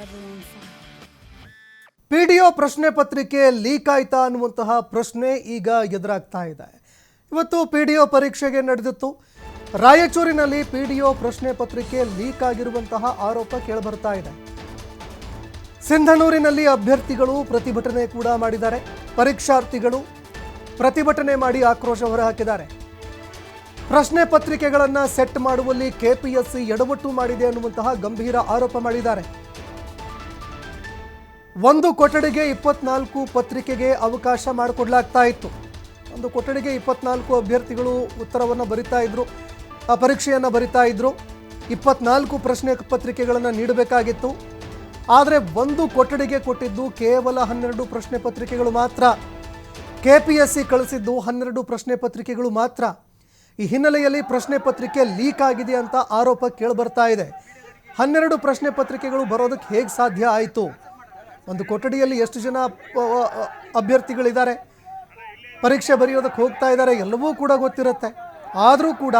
everyone fine. PDO ಪ್ರಶ್ನೆ ಪತ್ರಿಕೆ leak ಆಯ್ತಾ ಅನ್ನುವಂತಹ ಪ್ರಶ್ನೆ ಈಗ ಎದುರಾಗ್ತಾ ಇದೆ. ಇವತ್ತು ಪಿಡಿಒ ಪರೀಕ್ಷೆಗೆ ನಡೆದಿತ್ತು. ರಾಯಚೂರಿನಲ್ಲಿ ಪಿಡಿಒ ಪ್ರಶ್ನೆ ಪತ್ರಿಕೆ ಲೀಕ್ ಆಗಿರುವಂತಹ ಆರೋಪ ಕೇಳಿಬರ್ತಾ ಇದೆ. ಸಿಂಧನೂರಿನಲ್ಲಿ ಅಭ್ಯರ್ಥಿಗಳು ಪ್ರತಿಭಟನೆ ಕೂಡ ಮಾಡಿದ್ದಾರೆ. ಪರೀಕ್ಷಾರ್ಥಿಗಳು ಪ್ರತಿಭಟನೆ ಮಾಡಿ ಆಕ್ರೋಶ ಹೊರಹಾಕಿದ್ದಾರೆ. ಪ್ರಶ್ನೆ ಪತ್ರಿಕೆಗಳನ್ನು ಸೆಟ್ ಮಾಡುವಲ್ಲಿ ಕೆಪಿಎಸ್ಸಿ ಎಡವಟ್ಟು ಮಾಡಿದೆ ಅನ್ನುವಂತಹ ಗಂಭೀರ ಆರೋಪ ಮಾಡಿದ್ದಾರೆ. ಒಂದು ಕೊಠಡಿಗೆ 24 ಪತ್ರಿಕೆಗೆ ಅವಕಾಶ ಮಾಡಿಕೊಡ್ಲಾಗ್ತಾ ಇತ್ತು. ಒಂದು ಕೊಠಡಿಗೆ 24 ಅಭ್ಯರ್ಥಿಗಳು ಉತ್ತರವನ್ನು ಬರಿತಾ ಇದ್ರು, ಆ ಪರೀಕ್ಷೆಯನ್ನು ಬರಿತಾ ಇದ್ರು. 24 ಪ್ರಶ್ನೆ ಪತ್ರಿಕೆಗಳನ್ನು ನೀಡಬೇಕಾಗಿತ್ತು. ಆದರೆ ಒಂದು ಕೊಠಡಿಗೆ ಕೊಟ್ಟಿದ್ದು ಕೇವಲ 12 ಪ್ರಶ್ನೆ ಪತ್ರಿಕೆಗಳು ಮಾತ್ರ. ಕೆಪಿಎಸ್ಸಿ ಕಳಿಸಿದ್ದು 12 ಪ್ರಶ್ನೆ ಪತ್ರಿಕೆಗಳು ಮಾತ್ರ. ಈ ಹಿನ್ನೆಲೆಯಲ್ಲಿ ಪ್ರಶ್ನೆ ಪತ್ರಿಕೆ ಲೀಕ್ ಆಗಿದೆ ಅಂತ ಆರೋಪ ಕೇಳಿಬರ್ತಾ ಇದೆ. 12 ಪ್ರಶ್ನೆ ಪತ್ರಿಕೆಗಳು ಬರೋದಕ್ಕೆ ಹೇಗೆ ಸಾಧ್ಯ ಆಯಿತು? ಒಂದು ಕೊಠಡಿಯಲ್ಲಿ ಎಷ್ಟು ಜನ ಅಭ್ಯರ್ಥಿಗಳಿದ್ದಾರೆ, ಪರೀಕ್ಷೆ ಬರೆಯೋದಕ್ಕೆ ಹೋಗ್ತಾ ಇದ್ದಾರೆ, ಎಲ್ಲವೂ ಕೂಡ ಗೊತ್ತಿರುತ್ತೆ. ಆದರೂ ಕೂಡ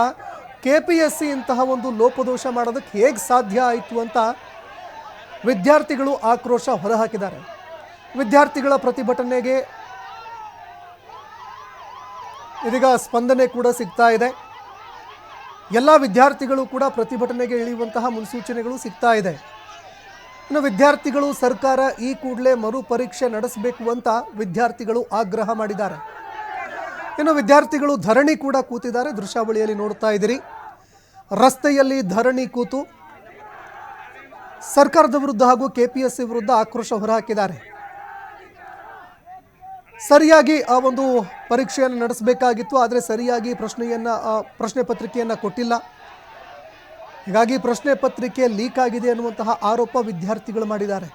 ಕೆಪಿಎಸ್ಸಿ ಇಂತಹ ಒಂದು ಲೋಪದೋಷ ಮಾಡೋದಕ್ಕೆ ಹೇಗೆ ಸಾಧ್ಯ ಆಯಿತು ಅಂತ ವಿದ್ಯಾರ್ಥಿಗಳು ಆಕ್ರೋಶ ಹೊರಹಾಕಿದ್ದಾರೆ. ವಿದ್ಯಾರ್ಥಿಗಳ ಪ್ರತಿಭಟನೆಗೆ ಇದೀಗ ಸ್ಪಂದನೆ ಕೂಡ ಸಿಗ್ತಾ ಇದೆ. ಎಲ್ಲ ವಿದ್ಯಾರ್ಥಿಗಳು ಕೂಡ ಪ್ರತಿಭಟನೆಗೆ ಇಳಿಯುವಂತಹ ಮುನ್ಸೂಚನೆಗಳು ಸಿಗ್ತಾ ಇದೆ. ಇನ್ನು ವಿದ್ಯಾರ್ಥಿಗಳು ಸರ್ಕಾರ ಈ ಕೂಡಲೇ ಮರು ಪರೀಕ್ಷೆ ನಡೆಸಬೇಕು ಅಂತ ವಿದ್ಯಾರ್ಥಿಗಳು ಆಗ್ರಹ ಮಾಡಿದ್ದಾರೆ. ಇನ್ನು ವಿದ್ಯಾರ್ಥಿಗಳು ಧರಣಿ ಕೂಡ ಕೂತಿದ್ದಾರೆ. ದೃಶ್ಯಾವಳಿಯಲ್ಲಿ ನೋಡ್ತಾ ಇದ್ದೀರಿ, ರಸ್ತೆಯಲ್ಲಿ ಧರಣಿ ಕೂತು ಸರ್ಕಾರದ ವಿರುದ್ಧ ಹಾಗೂ ಕೆಪಿಎಸ್ಸಿ ವಿರುದ್ಧ ಆಕ್ರೋಶ ಹೊರಹಾಕಿದ್ದಾರೆ. ಸರಿಯಾಗಿ ಆ ಒಂದು ಪರೀಕ್ಷೆಯನ್ನು ನಡೆಸಬೇಕಾಗಿತ್ತು, ಆದರೆ ಸರಿಯಾಗಿ ಪ್ರಶ್ನೆ ಪತ್ರಿಕೆಯನ್ನು ಕೊಟ್ಟಿಲ್ಲ. ಹೀಗಾಗಿ ಪ್ರಶ್ನೆ ಪತ್ರಿಕೆ ಲೀಕ್ ಆಗಿದೆ ಅನ್ನುವಂತಹ ಆರೋಪ ವಿದ್ಯಾರ್ಥಿಗಳು ಮಾಡಿದ್ದಾರೆ.